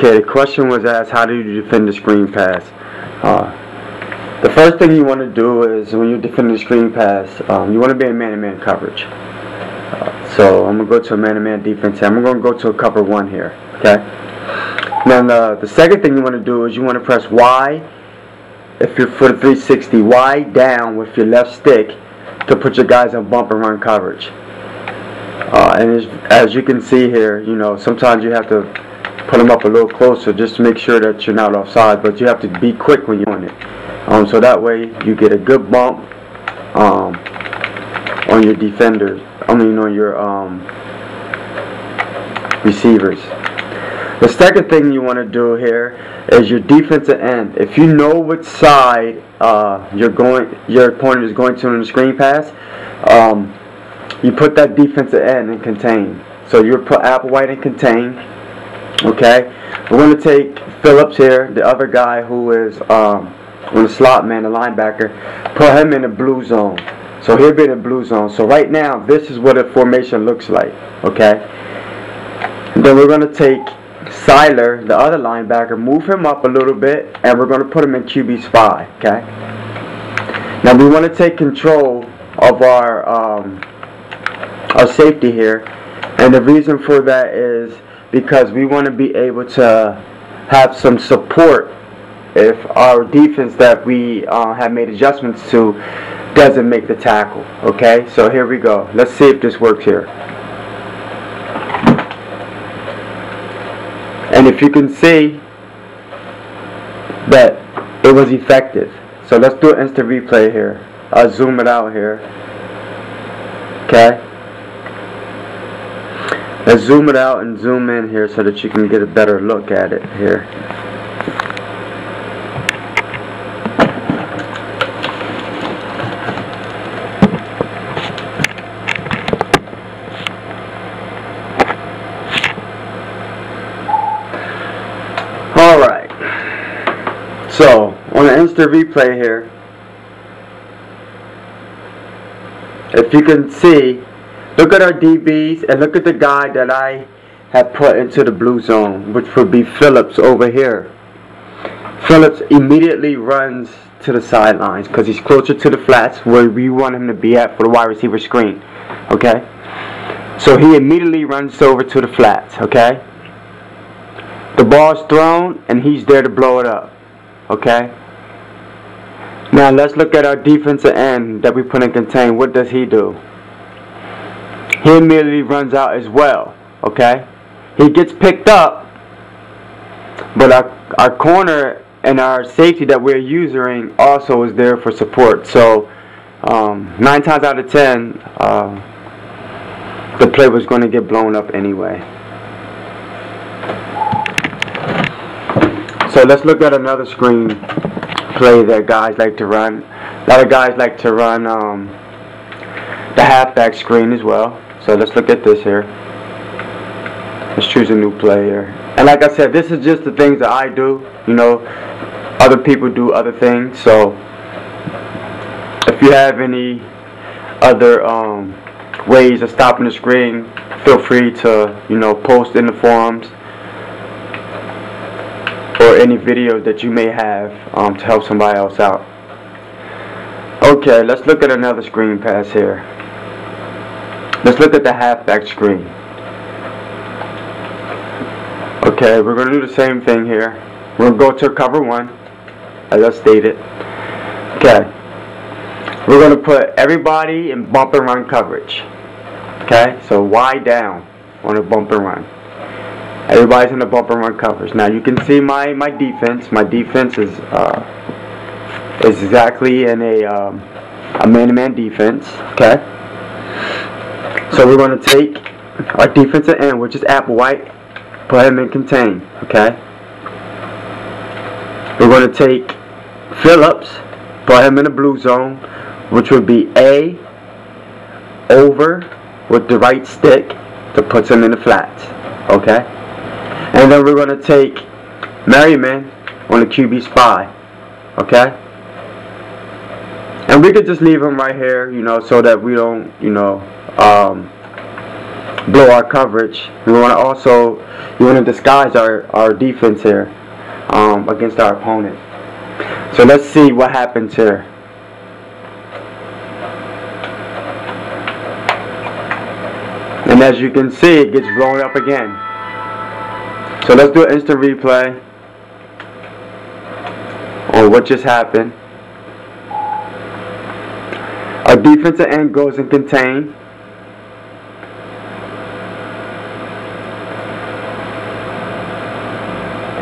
Okay, the question was asked, how do you defend the screen pass? The first thing you want to do is, when you're defending the screen pass, you want to be in man-to-man coverage. So I'm going to go to a man-to-man defense, and I'm going to go to a cover one here. Okay. Now the second thing you want to do is you want to press Y, if you're for the 360, Y down with your left stick to put your guys in bump and run coverage. And as you can see here, sometimes you have to put them up a little closer just to make sure that you're not offside, but you have to be quick when you're doing it. So that way you get a good bump on your defenders, on your receivers. The second thing you want to do here is your defensive end. If you know which side your opponent is going to in the screen pass, you put that defensive end in contain. So you put Applewhite in contain. Okay, we're going to take Phillips here, the other guy who is on the slot man, the linebacker, put him in the blue zone. So he'll be in the blue zone. So right now, this is what a formation looks like. Okay, and then we're going to take Siler, the other linebacker, move him up a little bit, and we're going to put him in QB spy. Okay, now we want to take control of our safety here, and the reason for that is because we want to be able to have some support if our defense that we have made adjustments to doesn't make the tackle. Okay, so here we go. Let's see if this works here. And if you can see that it was effective. So let's do an instant replay here. I'll zoom it out here. Okay. Let's zoom it out and zoom in here so that you can get a better look at it here. Alright. So, on the instant replay here, if you can see, look at our DBs and look at the guy that I have put into the blue zone, which would be Phillips over here. Phillips immediately runs to the sidelines because he's closer to the flats where we want him to be at for the wide receiver screen. Okay? So he immediately runs over to the flats. Okay? The ball's thrown and he's there to blow it up. Okay? Now let's look at our defensive end that we put in contain. What does he do? He immediately runs out as well. Okay, he gets picked up, but our corner and our safety that we're using also is there for support. So 9 times out of 10, the play was going to get blown up anyway. So let's look at another screen play that guys like to run. A lot of guys like to run the halfback screen as well. So let's look at this here. Let's choose a new play here. And like I said, this is just the things that I do. Other people do other things. So if you have any other ways of stopping the screen, feel free to post in the forums or any videos that you may have to help somebody else out. Okay, let's look at another screen pass here. Let's look at the halfback screen. Okay, we're going to do the same thing here. We're going to go to cover one, as I stated. Okay, we're going to put everybody in bump and run coverage. Okay, so Y down on a bump and run. Everybody's in the bump and run coverage. Now you can see my defense. My defense is exactly in a man-to-man defense. Okay. So we're going to take our defensive end, which is Applewhite, put him in contain. Okay. We're going to take Phillips, put him in the blue zone, which would be A over with the right stick to put him in the flats. Okay. And then we're going to take Merriman on the QB spy. Okay. And we could just leave him right here, so that we don't, blow our coverage. We want to also, you want to disguise our defense here against our opponent. So let's see what happens here. And as you can see, it gets blown up again. So let's do an instant replay on what just happened. Our defensive end goes and contain.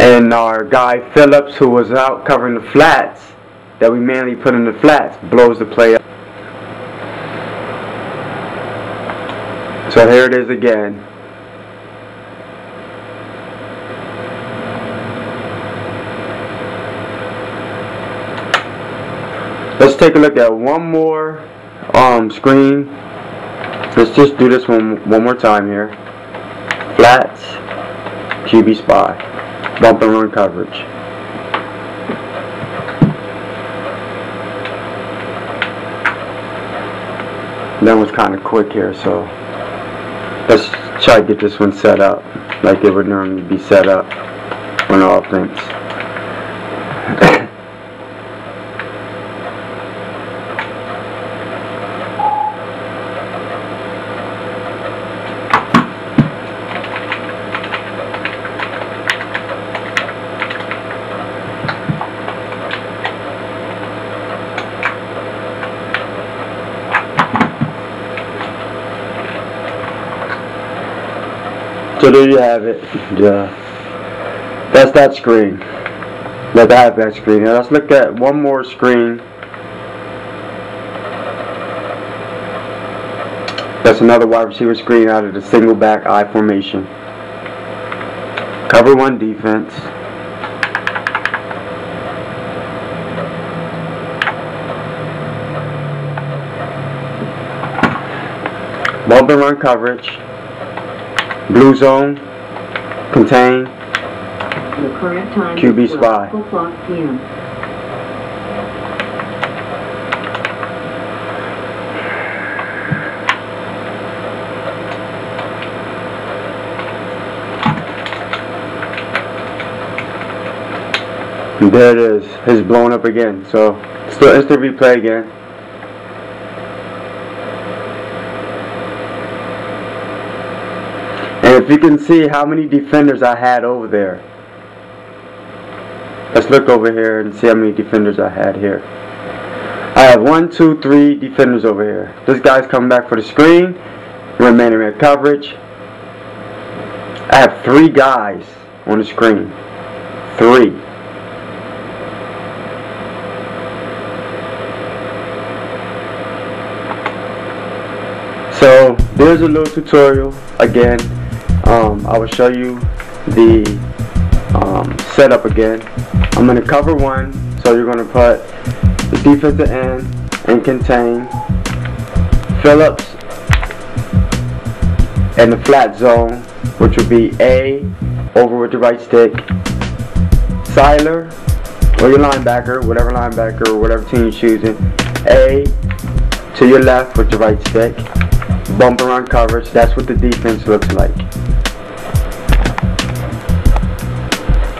And our guy Phillips, who was out covering the flats, that we mainly put in the flats, blows the play up. So here it is again. Let's take a look at one more screen. Let's just do this one more time here. Flats, QB spy, bump and run coverage. That was kind of quick here, so let's try to get this one set up like it would normally be set up on offense. So there you have it. That's that screen. Let's have that screen. Now let's look at one more screen. That's another wide receiver screen out of the single back I formation. Cover one defense. Bump and run coverage. Blue zone, contain, the current time QB spy. PM. And there it is. It's blown up again. So let's do instant replay again. And if you can see how many defenders I had over there. Let's look over here and see how many defenders I had here. I have 1, 2, 3 defenders over here. This guy's coming back for the screen. We're man-to-man coverage. I have 3 guys on the screen. 3. So there's a little tutorial again. I will show you the setup again. I'm going to cover one, so you're going to put the defensive end and contain, Phillips, and the flat zone, which would be A over with the right stick, Siler, or your linebacker, whatever linebacker or whatever team you're choosing, A to your left with the right stick, bump and run coverage. That's what the defense looks like.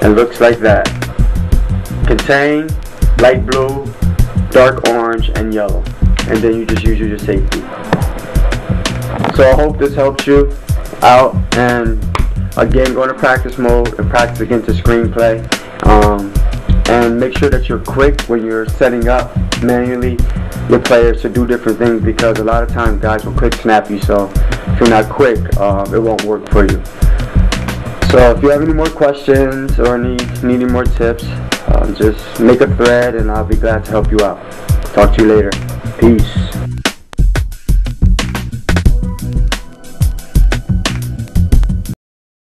It looks like that. Contain, light blue, dark orange, and yellow. And then you just use your safety. So I hope this helps you out. And again, go into practice mode and practice against the screenplay. And make sure that you're quick when you're setting up manually your players to do different things, because a lot of times guys will quick snap you. So if you're not quick, it won't work for you. So if you have any more questions or need any more tips, just make a thread and I'll be glad to help you out. Talk to you later. Peace.